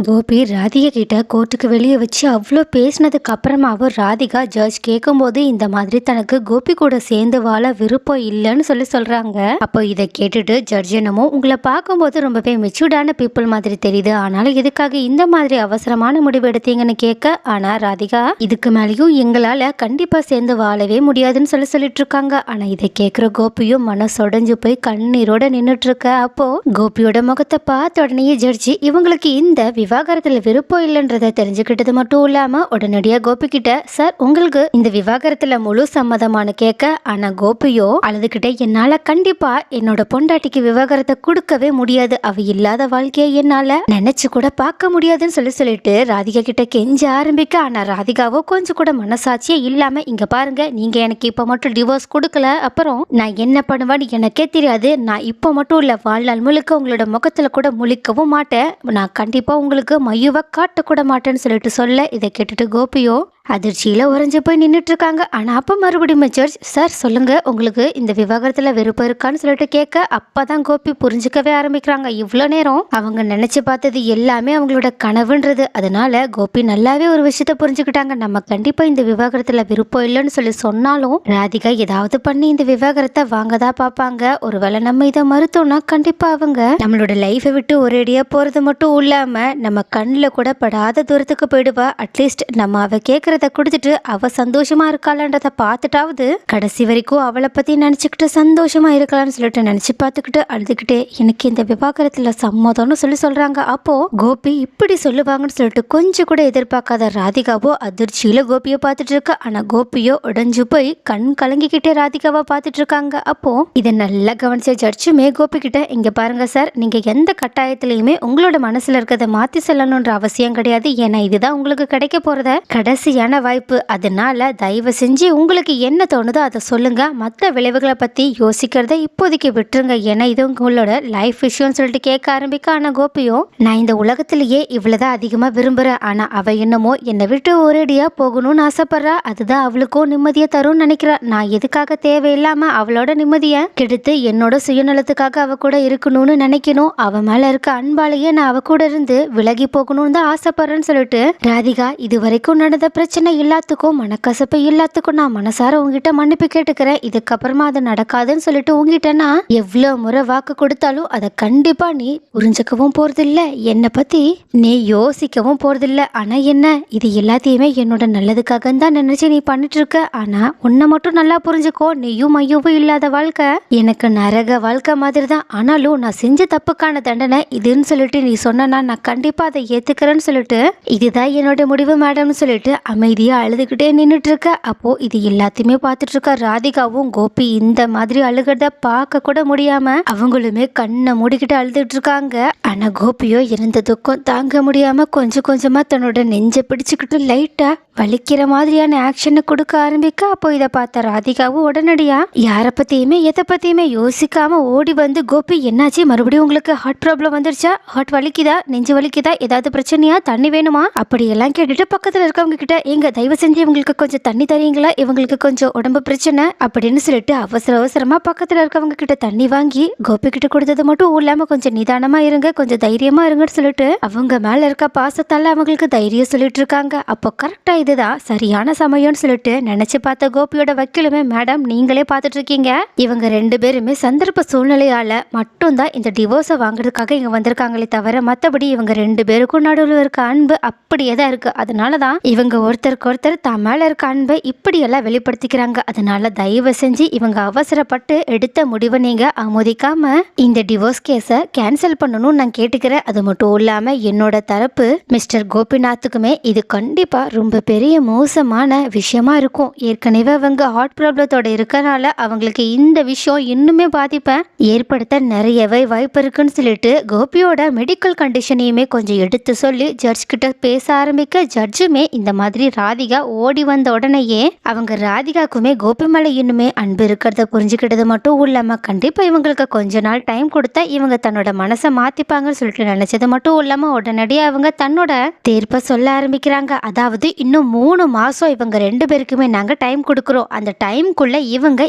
கோபி ராதிகா கிட்ட கோர்ட்டுக்கு வெளியே வச்சு அவ்வளோ பேசினதுக்கு அப்புறமாவும் ராதிகா ஜட்ஜ் கேட்கும்போது இந்த மாதிரி தனக்கு கோபி கூட சேர்ந்து வாழ விருப்பம் இல்லைன்னு சொல்றாங்க. அப்போ இதை கேட்டுட்டு ஜட்ஜ் என்னமோ உங்களை பார்க்கும்போது ரொம்பவே மெச்சூர்டான பீப்புள் மாதிரி தெரியுது, ஆனாலும் எதுக்காக இந்த மாதிரி அவசரமான முடிவு எடுத்தீங்கன்னு கேட்க, ஆனா ராதிகா இதுக்கு மேலேயும் எங்களால கண்டிப்பா சேர்ந்து வாழவே முடியாதுன்னு சொல்லிட்டு இருக்காங்க. ஆனா இதை கேட்கிற கோபியும் மனசொடைஞ்சு போய் கண்ணீரோட நின்றுட்டு இருக்க. அப்போ கோபியோட முகத்தை பார்த்த உடனே ஜட்ஜி இவங்களுக்கு இந்த விவாகரத்துல விருப்பம் இல்லைன்றதை தெரிஞ்சுக்கிட்டது மட்டும் இல்லாம உடனடியா கோபி கிட்ட, சார் உங்களுக்கு இந்த விவாகரத்துல முழு சம்மதமானு கேட்க, ஆனா கோபியோ அழுதுகிட்ட, என்னால கண்டிப்பா என்னோட பொண்டாட்டிக்கு விவாகரத்தை கொடுக்கவே முடியாது, அவ இல்லாத வாழ்க்கையை என்னால நினைச்சு கூட பார்க்க முடியாதுன்னு சொல்லிட்டு ராதிகா கிட்ட கெஞ்ச ஆரம்பிக்க. ஆனா ராதிகாவோ கொஞ்சம் கூட மனசாட்சியே இல்லாம, இங்க பாருங்க, நீங்க எனக்கு இப்ப மட்டும் டிவோர்ஸ் கொடுக்கல, அப்புறம் நான் என்ன பண்ணுவேன்னு எனக்கே தெரியாது, நான் இப்ப மட்டும் இல்ல வாழ்நாள் முழுக்க உங்களோட முகத்துல கூட முழிக்கவும் மாட்டேன், நான் கண்டிப்பா உங்களுக்கு மையுவ காட்ட கூட மாட்டேன்னு சொல்ல, இதை கேட்டுட்டு கோபியோ அதிர்ச்சியில உறைஞ்சு போய் நின்றுட்டு இருக்காங்க. ஆனா அப்ப மறுபடியும் ஜட்ஜ், சார் சொல்லுங்க, உங்களுக்கு இந்த விவாகரத்துல விருப்பம் இருக்கான்னு சொல்லிட்டு கேட்க, அப்பதான் கோபி புரிஞ்சுக்கவே ஆரம்பிக்கிறாங்க. இவ்வளவு நேரம் அவங்க நினைச்சு பார்த்தது எல்லாமே அவங்களோட கனவுன்றது. அதனால கோபி நல்லாவே ஒரு விஷயத்த புரிஞ்சுக்கிட்டாங்க, நம்ம கண்டிப்பா இந்த விவாகரத்துல விருப்பம் இல்லைன்னு சொன்னாலும் ராதிகா ஏதாவது பண்ணி இந்த விவாகரத்தை வாங்கதான் பார்ப்பாங்க. ஒருவேளை நம்ம இதை மறுத்தோம்னா கண்டிப்பா அவங்க நம்மளோட லைஃபை விட்டு ஒரேடியா போறது மட்டும் இல்லாம நம்ம கண்ணில் கூட படாத தூரத்துக்கு போயிடுவா. அட்லீஸ்ட் நம்ம அவ கேட்கறத கொடுத்துட்டு அவ சந்தோஷமா இருக்காளன்றத பார்த்துட்டாவது கடைசி வரைக்கும் அவளை பத்தி நினைச்சுக்கிட்டு சந்தோஷமா இருக்கலாம்னு நினைச்சு பார்த்துக்கிட்டு அழுதுகிட்டே எனக்கு இந்த விவாகரத்துல சம்மதம்னு சொல்றாங்க. அப்போ கோபி இப்படி சொல்லுவாங்கன்னு கொஞ்சம் கூட எதிர்பார்க்காத ராதிகாவோ அதிர்ச்சியில கோபியை பார்த்துட்டு இருக்க. ஆனா கோபியோ உடைஞ்சு போய் கண் கலங்கிக்கிட்டே ராதிகாவா பார்த்துட்டு இருக்காங்க. அப்போ இதை நல்லா கவனிச்ச ஜட்ஜுமே கோபி கிட்ட, இங்க பாருங்க சார், நீங்க எந்த கட்டாயத்திலயுமே உங்களோட மனசுல இருக்கிறத மாத்தி சொல்லணும்ன்ற அவசியம் கிடையாது, ஏன்னா இதுதான் உங்களுக்கு கிடைக்க போறத கடைசியான வாய்ப்பு. அதனால தயவு செஞ்சு உங்களுக்கு என்ன தோணுதோ அதை சொல்லுங்க, மற்ற விளைவுகளை பத்தி யோசிக்கிறத இப்போதைக்கு விட்டுருங்க, ஏன்னா இது உங்களோட லைஃப் விஷயம் கேட்க ஆரம்பிக்க. ஆனா கோபியோ, நான் இந்த உலகத்திலேயே இவ்வளவுதான் அதிகமா விரும்புறேன், ஆனா அவ என்னமோ என்னை விட்டு ஒரேடியா போகணும்னு ஆசைப்படுறா, அதுதான் அவளுக்கும் நிம்மதியை தரும் நினைக்கிறா, நான் எதுக்காக தேவையில்லாம அவளோட நிம்மதியை கெடுத்து என்னோட சுயநலத்துக்காக அவ கூட இருக்கணும்னு நினைக்கணும், அவ மேல இருக்க அன்பாலேயே நான் அவ கூட இருந்து விலகி போகணும்னு தான் ஆசைப்படுறேன்னு ராதிகா, இது வரைக்கும் நடந்த பிரச்சனை எல்லாத்துக்கும் மனக்கசப்பு எல்லாத்துக்கும் நான் மனசார உங்ககிட்ட மன்னிப்பு கேட்டுக்கிறேன், இதுக்கப்புறமா அது நடக்காதுன்னு உங்ககிட்ட நான் எவ்வளவு முறை வாக்கு கொடுத்தாலும் அதை கண்டிப்பா நீ புரிஞ்சுக்கவும் போறதில்ல, என்னை பத்தி நீ யோசிக்கவும் போறதில்ல, ஆனா என்ன இது எல்லாத்தையுமே என்னோட நல்லதுக்காக தான் நினைச்சு நீ பண்ணிட்டு இருக்க, ஆனா உன்னை மட்டும் நல்லா புரிஞ்சுக்கோ, நீயும் மையவும் இல்லாத வாழ்க்கை எனக்கு நரக வாழ்க்கை மாதிரி தான், ஆனாலும் நான் செஞ்ச தப்புக்கான தண்டனை இதுன்னு நீ சொன்னா நான் கண்டிப்பா அதை ஏத்துக்கிறேன்னு இதுதான் என்னோட முடிவு மேடம்னு அமைதியா அழுதுகிட்டே நின்றுட்டு இருக்க. அப்போ இது எல்லாத்தையுமே பார்த்துட்டு இருக்க ராதிகாவும் கோபி இந்த மாதிரி அழுகிறத பார்க்க கூட முடியாம அவங்களுமே கண்ணை மூடிக்கிட்டு அழுதுட்டு இருக்காங்க. ஆனா கோபியோ இருந்த துக்கம் தாங்க முடியாம கொஞ்சம் கொஞ்சமா தன்னோட நெஞ்சை பிடிச்சுக்கிட்டு லைட்டா வலிக்கிற மாதிரியான ஆக்ஷனை கொடுக்க ஆரம்பிக்க. அப்போ இதை பார்த்த ராதிகாவும் உடனடியா யாரை பத்தியுமே எதை பத்தியுமே யோசிக்காம ஓடி வந்து, கோபி என்னாச்சு, மறுபடியும் உங்களுக்கு ஹார்ட் ப்ராப்ளம் வந்துருச்சா, ஹார்ட் வலிக்குதா, நெஞ்சு வலிக்குதா, ஏதாவது பிரச்சனையா, தண்ணி வேணுமா, அப்படி எல்லாம் கேட்டுட்டு பக்கத்துல இருக்கவங்க கிட்ட, எங்க தயவு செஞ்சு இவங்களுக்கு கொஞ்சம் தண்ணி தரீங்களா, இவங்களுக்கு கொஞ்சம் உடம்பு பிரச்சனை அப்படின்னு அவசர அவசரமா பக்கத்துல இருக்கவங்க கிட்ட தண்ணி வாங்கி கோபி கிட்ட கொடுத்தது மட்டும் இல்லாம கொஞ்சம் நிதானமா இருங்க, கொஞ்சம் தைரியமா இருங்கன்னு அவங்க மேல இருக்க பாசத்தால அவங்களுக்கு தைரியம் சொல்லிட்டு இருக்காங்க. அப்போ கரெக்டா இதுதான் சரியான சமயம்னு நினைச்சு பார்த்த கோபியோட வக்கீலுமே, மேடம் நீங்களே பார்த்துட்டு இருக்கீங்க, இவங்க ரெண்டு பேருமே சந்தர்ப்ப சூழ்நிலையால மட்டும்தான் இந்த டிவோர்ஸை வாங்குறதுக்காக இங்க வந்திருக்காங்களே தவிர மற்றபடி இவங்க ரெண்டு பேருக்கும் நடுவில் இருக்க அன்பு அப்படியே தான் இருக்கு, அதனாலதான் இவங்க ஒருத்தருக்கு ஒருத்தர் தான் மேல இருக்க அன்பை இப்படியெல்லாம் வெளிப்படுத்திக்கிறாங்க, அதனால தயவு செஞ்சு இவங்க அவசரப்பட்டு எடுத்த முடிவை நீங்க ஆமோதிக்காம இந்த டிவோர்ஸ் கேஸை கேன்சல் பண்ணணும்னு நான் கேட்டுக்கிறேன். அது மட்டும் இல்லாம என்னோட தரப்பு மிஸ்டர் கோபிநாத்துக்குமே இது கண்டிப்பா ரொம்ப பெரிய மோசமான விஷயமா இருக்கும், ஏற்கனவே அவங்க ஹார்ட் ப்ராப்ளத்தோட இருக்கனால அவங்களுக்கு இந்த விஷயம் இன்னுமே பாதிப்பை ஏற்படுத்த நிறையவே வாய்ப்பு இருக்குன்னு கோபியோட மெடிக்கல் கண்டிஷனையுமே கொஞ்சம் எடுத்து சொல்லி ஜட்ஜ் கிட்ட பேச ஆரம்பிக்க. ஜட்ஜுமே இந்த மாதிரி மாதிரி ராதிகா ஓடி வந்த உடனேயே அவங்க ராதிகாக்குமே கோபி மேல இன்னுமே அன்பு இருக்கிறத புரிஞ்சுக்கிட்டது மட்டும் இல்லாம கண்டிப்பா இவங்களுக்கு கொஞ்ச நாள் டைம் கொடுத்தா இவங்க தன்னோட மனசை மாத்திப்பாங்கன்னு சொல்லிட்டு நினைச்சது மட்டும் இல்லாம உடனடியாக அவங்க தன்னோட தீர்ப்பை சொல்ல ஆரம்பிக்கிறாங்க. அதாவது இன்னும் 3 மாசம் இவங்க 2 பேருக்குமே நாங்க டைம் கொடுக்குறோம். அந்த டைம்குள்ள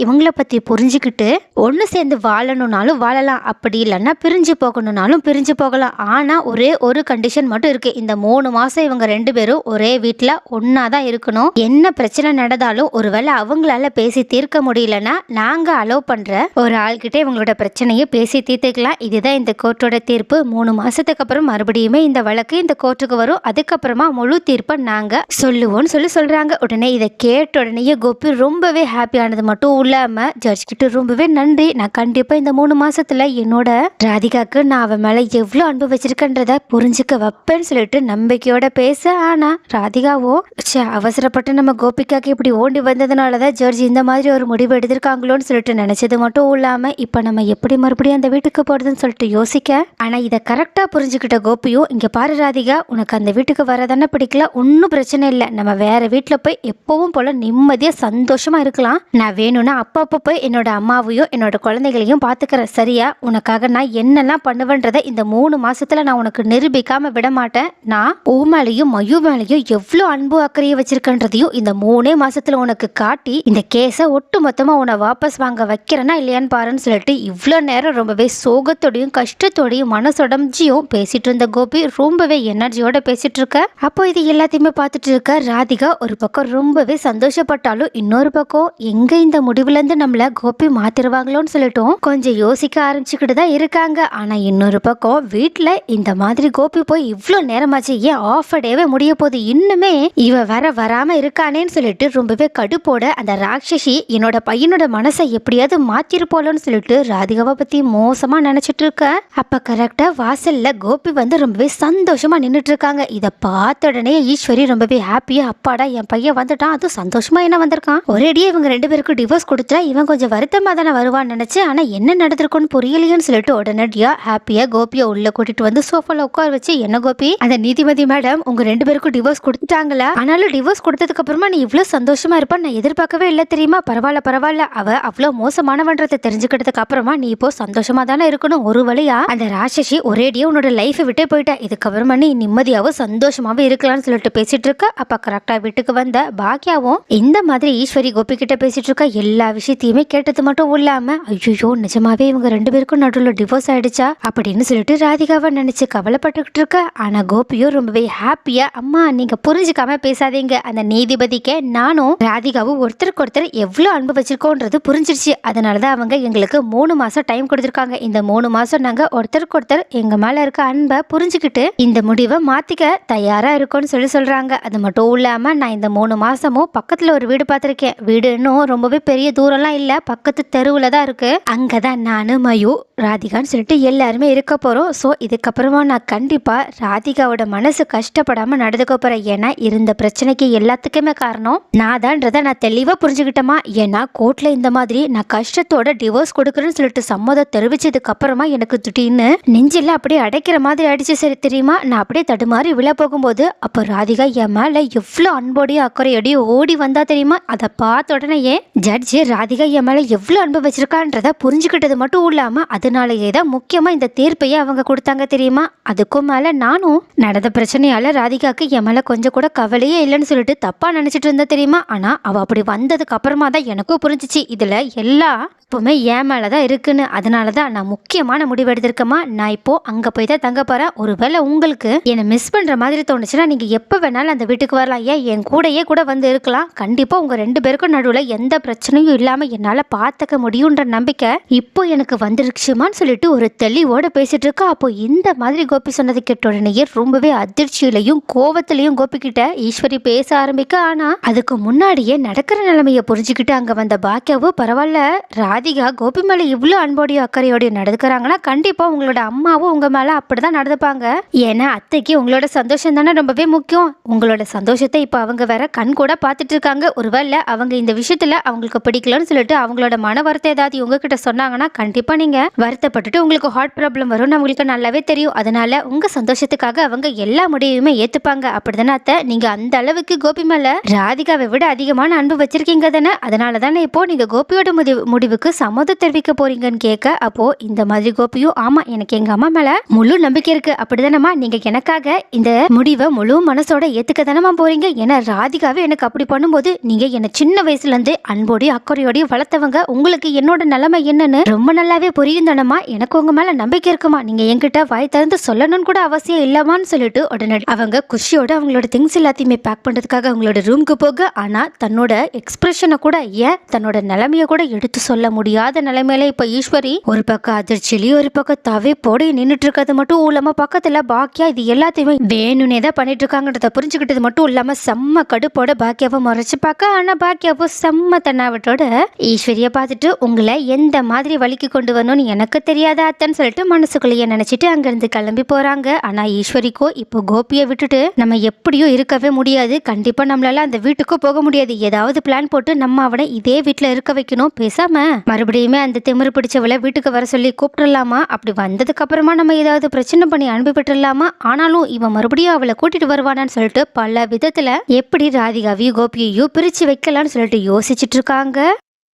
இவங்கள பத்தி புரிஞ்சுக்கிட்டு ஒண்ணு சேர்ந்து வாழணும்னாலும் வாழலாம், அப்படி இல்லைன்னா பிரிஞ்சு போகணும்னாலும் பிரிஞ்சு போகலாம். ஆனா ஒரே ஒரு கண்டிஷன் மட்டும் இருக்கு. இந்த 3 மாசம் இவங்க 2 பேரும் ஒரே வீட்டுல ஒன்னாதான் இருக்கணும். என்ன பிரச்சனை நடந்தாலும் ஒருவேளை அவங்களால பேசி தீர்க்க முடியலன்னா நாங்க அலோவ் பண்ற ஒரு ஆள்கிட்ட இவங்களோட பிரச்சனையை பேசி தீர்த்துக்கலாம். இதுதான் இந்த கோர்ட்டோட தீர்ப்பு. 3 மாசத்துக்கு அப்புறம் மறுபடியுமே இந்த வழக்கு இந்த கோர்ட்டுக்கு வரும். அதுக்கப்புறமா முழு தீர்ப்பை நாங்க சொல்லுவோம்னு சொல்றாங்க. உடனே இதை கேட்ட உடனே கோபி ரொம்பவே ஹாப்பியானது மட்டும் இல்லாம ஜட்ஜ் கிட்ட ரொம்பவே நன்றி, நான் கண்டிப்பா இந்த 3 மாசத்துல என்னோட ராதிகாக்கு நான் அவன் மேல எவ்வளவு அன்பு வச்சிருக்கன்றத புரிஞ்சுக்க வைப்பேன்னு சொல்லிட்டு நம்பிக்கையோட பேச. ஆனா ராதிகாவோ அவசரப்பட்டு நம்ம கோபிக்காக்கு இப்படி ஓடி வந்ததுனாலதான் ஜட்ஜ் இந்த மாதிரி ஒரு முடிவு எடுத்திருக்காங்களோன்னு சொல்லிட்டு நினைச்சது மட்டும் இல்லாம இப்ப நம்ம எப்படி மறுபடியும் அந்த வீட்டுக்கு போறதுன்னு சொல்லிட்டு யோசிக்க. ஆனா இதை கரெக்டா புரிஞ்சுக்கிட்ட கோபியும், இங்க பாரு ராதிகா, உனக்கு அந்த வீட்டுக்கு வரதானே பிடிக்கல, ஒன்னும் பிரச்சனை இல்லை, நம்ம வேற வீட்டுல போய் எப்பவும் போல நிம்மதியா சந்தோஷமா இருக்கலாம். நான் வேணும்னா அப்பப்போ போய் என்னோட அம்மாவையும் என்னோட குழந்தைகளையும் பாத்துக்கிறேன், சரியா? உனக்காக நான் என்னெல்லாம் பண்ணுவேன்றதை இந்த 3 மாசத்துல நான் உனக்கு நிரூபிக்காம விட மாட்டேன். நான் ஊ மேலையும் மயூ மேலையும் எவ்வளவு அன்பு அக்கறையை வச்சிருக்கன்றதையும் இந்த 3 மாசத்துல உனக்கு காட்டி இந்த கேஸை ஒட்டு மொத்தமா உன்னை வாபஸ் வாங்க வைக்கிறேன்னா இல்லையான்னு பாருன்னு சொல்லிட்டு இவ்வளவு நேரம் ரொம்பவே சோகத்தோடையும் கஷ்டத்தோடையும் மனசொடஞ்சியும் பேசிட்டு இருந்த கோபி ரொம்பவே எனர்ஜியோட பேசிட்டு இருக்க. அப்போ இது எல்லாத்தையுமே பார்த்துட்டு இருக்க ராதிகா ஒரு பக்கம் ரொம்பவே சந்தோஷப்பட்டாலும் இன்னொரு பக்கம் எங்க இந்த முடிவுல இருந்து நம்மள கோபி மாத்திருவாங்களோன்னு சொல்லிட்டோம் கொஞ்சம் யோசிக்க ஆரம்பிச்சுக்கிட்டு தான் இருக்காங்க. ஆனா இன்னொரு பக்கம் வீட்டுல இந்த மாதிரி கோபி போய் இவ்வளவு நேரமாச்சு, ஏன் ஆஃப் டேவே முடிய போது, இன்னுமே இவ வராம இருக்கானேன்னு சொல்லிட்டு ரொம்பவே கடுப்போட அந்த ராட்சசி என்னோட பையனோட மனசை எப்படியாவது மாத்திருப்போலன்னு சொல்லிட்டு ராதிகாவை பத்தி மோசமா நினைச்சிட்டு இருக்க. அப்ப கரெக்டா வாசல்ல கோபி வந்து ரொம்பவே சந்தோஷமா நின்றுட்டு இருக்காங்க. இதை பார்த்த உடனே ஈஸ்வரி ரொம்பவே ஹாப்பியா, அப்பாடா என் பையன் வந்துட்டான், அது சந்தோஷமா என்ன வந்திருக்கான், ஒரேடியே இவங்க 2 பேருக்கும் டிவோர்ஸ் கொடுத்துட்டா இவன் கொஞ்சம் வருத்தமா தானே வருவான்னு நினைச்சு, ஆனா என்ன நடந்திருக்கும்னு புரியலையேன்னு சொல்லிட்டு உடனடியா ஹாப்பியா கோபியை உள்ள கூட்டிட்டு வந்து சோஃபால உட்கார வச்சு, என்ன கோபி, அந்த நீதிபதி மேடம் உங்க 2 பேருக்கும் டிவோர்ஸ் கொடுத்துட்டாங்களா? ஆனாலும் டிவோர்ஸ் கொடுத்ததுக்கு அப்புறமா நீ இவ்வளவு சந்தோஷமா இருப்பான்னு நான் எதிர்பார்க்கவே இல்லை தெரியுமா? பரவாயில்ல, அவ அவ்வளவு மோசமானவன்றதை தெரிஞ்சுக்கிட்டதுக்கு அப்புறமா நீ இப்போ சந்தோஷமா தானே இருக்கணும். ஒரு வழியா அந்த ராட்சசி ஒரேடியா உன்னோட லைஃபை விட்டே போயிட்டா, இதுக்கப்புறமா நீ நிம்மதியாவும் சந்தோஷமாவும் இருக்கலாம்னு சொல்லிட்டு பேசிட்டு இருக்க. அப்ப கரெக்டா வீட்டுக்கு வந்த பாக்கியாவும் இந்த மாதிரி ஈஸ்வரி கோபி கிட்ட பேசிட்டு இருக்க. எல்லா விஷயத்தையுமே கேட்டது மட்டும் இல்லாம ஐயோ நிஜமாவே இவங்க 2 பேருக்கும் நடுவில் டிவோர்ஸ் ஆயிடுச்சா அப்படின்னு சொல்லிட்டு ராதிகாவை நினைச்சு கவலைப்பட்டுக்கிட்டு இருக்க. ஆனா கோபியும் ரொம்பவே ஹாப்பியா, அம்மா நீங்க புரிஞ்சுக்காம பேசாதீங்க, அந்த நீதிபதிக்கு நானும் ராதிகாவும் ஒருத்தருக்கு ஒருத்தர் எவ்வளவு அன்பு வச்சிருக்கோன்றது புரிஞ்சிருச்சு, அதனாலதான் அவங்க எங்களுக்கு 3 மாசம் டைம் கொடுத்திருக்காங்க. இந்த 3 மாசம் நாங்க ஒருத்தருக்கு ஒருத்தர் எங்க மேல இருக்க அன்பை புரிஞ்சுக்கிட்டு இந்த முடிவை மாத்திக்க தயாரா இருக்கோம்னு சொல்றாங்க. அது மட்டும் இல்லாம நான் இந்த 3 மாசமும் பக்கத்துல ஒரு வீடு பார்த்திருக்கேன். வீடு இன்னும் ரொம்பவே பெரிய தூரம்லாம் இல்ல, பக்கத்து தெருவுல தான் இருக்கு. அங்கதான் நானு மயூ ராதிகான்னு சொல்லிட்டு எல்லாருமே இருக்க போறோம். ஸோ இதுக்கப்புறமா நான் கண்டிப்பா ராதிகாவோட மனசு கஷ்டப்படாம நடந்துக்க போறேன். ஏன்னா இருந்த பிரச்சனைக்கு எல்லாத்துக்குமே காரணம் நான் தான்றதை நான் தெளிவா புரிஞ்சுக்கிட்டேமா. ஏன்னா கோர்ட்ல இந்த மாதிரி நான் கஷ்டத்தோட டிவோர்ஸ் கொடுக்குறேன்னு சொல்லிட்டு சம்மதம் தெரிவிச்சதுக்கு அப்புறமா எனக்கு திடீர்னு நெஞ்சில அப்படியே அடைக்கிற மாதிரி ஆயிடுச்சு. சரி தெரியுமா, நான் அப்படியே தடுமாறி விழ போகும்போது அப்போ ராதிகா என் மேல எவ்வளவு அன்போடையும் அக்கறையோடையும் ஓடி வந்தா தெரியுமா. அதை பார்த்த உடனேயே ஜட்ஜி ராதிகா என் மேல எவ்வளவு அன்பு வச்சிருக்கான்றத புரிஞ்சுக்கிட்டது மட்டும் இல்லாம அதனாலேயே தான் முக்கியமா இந்த தீர்ப்பையே அவங்க கொடுத்தாங்க தெரியுமா. அதுக்கும் மேல நானும் நடந்த பிரச்சனையால ராதிகாக்கு என் மேல கொஞ்சம் கூட கவலையே இல்லைன்னு சொல்லிட்டு தப்பா நினைச்சிட்டு இருந்தா தெரியுமா. ஆனா அவ அப்படி வந்ததுக்கு அப்புறமா தான் எனக்கும் புரிஞ்சிச்சு இதுல எல்லா எப்பவுமே என் மேலதான் இருக்குன்னு. அதனாலதான் நான் முக்கியமான முடிவு எடுத்திருக்கேமா. நான் இப்போ அங்க போய் தான் தங்க போறேன். ஒருவேளை உங்களுக்கு என்னை மிஸ் பண்ற மாதிரி தோணுச்சுன்னா நீங்க எப்ப வேணாலும் அந்த வீட்டுக்கு வரலாம், ஏன் என் கூடயே கூட வந்து இருக்கலாம். கண்டிப்பா உங்க 2 பேருக்கும் நடுவுல எந்த பிரச்சனையும் இல்லாம என்னால பாத்துக்க முடியும்ன்ற நம்பிக்கை இப்போ எனக்கு வந்துருச்சுமான்னு சொல்லிட்டு ஒரு தெளிவோட பேசிட்டு இருக்கா. அப்போ இந்த மாதிரி கோபி சொன்னது கேட்ட உடனேயே ரொம்பவே அதிர்ச்சியிலையும் கோவத்திலையும் கோபி கிட்ட ஈஸ்வரி பேச ஆரம்பிக்க. ஆனா அதுக்கு முன்னாடியே நடக்கிற நிலைமையை புரிஞ்சுக்கிட்டு அங்க வந்த பாக்கியாவோ, பரவாயில்ல ராதிகா கோபி மேல இவ்வளவு அன்போடையும் அக்கறையோடையும் நடந்துக்கிறாங்கன்னா கண்டிப்பா உங்களோட அம்மாவும் உங்க மேல அப்படிதான் நடந்துப்பாங்க. ஏன்னா அத்தைக்கு உங்களோட சந்தோஷம் தானே ரொம்பவே முக்கியம். உங்களோட சந்தோஷத்தை இப்ப அவங்க வேற கண் கூட பாத்துட்டு இருக்காங்க. ஒருவேளை அவங்க இந்த விஷயத்துல அவங்களுக்கு பிடிக்கலன்னு சொல்லிட்டு அவங்களோட மன வருத்தம் ஏதாவது உங்ககிட்ட சொன்னாங்கன்னா கண்டிப்பா நீங்க வருத்தப்பட்டுட்டு உங்களுக்கு ஹார்ட் ப்ராப்ளம் வரும், உங்களுக்கு நல்லாவே தெரியும். அதனால உங்க சந்தோஷத்துக்காக அவங்க எல்லா முடிவையுமே ஏத்துப்பாங்க. அப்படிதானே அத்தை, நீங்க அந்த அளவுக்கு கோபி மேல ராதிகாவை விட அதிகமான அன்பு வச்சிருக்கீங்க தானே, அதனால தானே இப்போ நீங்க கோபியோட முடிவுக்கு சம்மதம் தெரிவிக்க போறீங்கன்னு கேட்க, அப்போ இந்த மாதிரி கோபியும் ஆமா எனக்கு எங்க அம்மா மேல முழு நம்பிக்கை இருக்கு, அப்படிதானம்மா நீங்க எனக்காக இந்த முடிவை முழு மனசோட ஏத்துக்க தானமா போறீங்க, ஏன்னா ராதிகாவே எனக்கு அப்படி பண்ணும்போது நீங்க என்ன சின்ன வயசுல இருந்து அன்போடையும் அக்கறையோடையும் வளர்த்தவங்க, உங்களுக்கு என்னோட நிலைமை என்னன்னு ரொம்ப நல்லாவே புரியும் தானம்மா, எனக்கு உங்க மேல நம்பிக்கை இருக்குமா, நீங்க என்கிட்ட வாய் திறந்து சொல்லணும்னு கூட அவசியம் இல்லமான்னு சொல்லிட்டு உடனே அவங்க குஷியோட அவங்களோட திங்ஸ் எல்லாத்தையுமே பேக் பண்றதுக்காக அவங்களோட ரூமுக்கு போக, ஆனா தன்னோட எக்ஸ்பிரஷனை கூட ஏன் தன்னோட நிலைமைய கூட எடுத்து சொல்ல முடியாத நிலைமையில இப்ப ஈஸ்வரி ஒரு பக்கம் அதிர்ச்சியிலேயே ஒரு பக்கம் தவி போட நின்றுட்டு இருக்கிறது மட்டும் இல்லாம பக்கத்துல பாக்கியா இது எல்லாத்தையுமே வேணும்னே தான் பண்ணிட்டு இருக்காங்கன்றத புரிஞ்சுக்கிட்டது மட்டும் இல்லாம செம்ம கடுப்போட பாக்கியாவை முறைச்சு பார்க்க, ஆனா பாக்கியாவோ செம்ம தன்னாவட்டோட ஈஸ்வரிய பார்த்துட்டு உங்களை எந்த மாதிரி வலிக்கு கொண்டு வரணும்னு எனக்கு தெரியாத அத்தன்னு சொல்லிட்டு மனசுக்குள்ளேயே நினைச்சிட்டு அங்கிருந்து கிளம்பி போறாங்க. ஆனா ஈஸ்வரிக்கோ இப்போ கோபியை விட்டுட்டு நம்ம எப்படியும் இருக்கவே முடியாது, கண்டிப்பா நம்மளால அந்த வீட்டுக்கு போக முடியாது, ஏதாவது பிளான் போட்டு நம்ம அவனை இதே வீட்டுல இருக்க வைக்கணும், பேசாம மறுபடியுமே அந்த திமிரு பிடிச்சவளை வீட்டுக்கு வர சொல்லி கூப்பிட்டுலாமா, அப்படி வந்ததுக்கு அப்புறமா நம்ம ஏதாவது பிரச்சனை பண்ணி அனுப்பி விட்டுலாமா, ஆனாலும் இவன் மறுபடியும் அவளை கூட்டிட்டு வருவானான்னு சொல்லிட்டு பல விதத்துல எப்படி ராதிகாவையும் கோபியையும் பிரிச்சு வைக்கலாம்னு சொல்லிட்டு யோசிச்சுட்டு இருக்காங்க.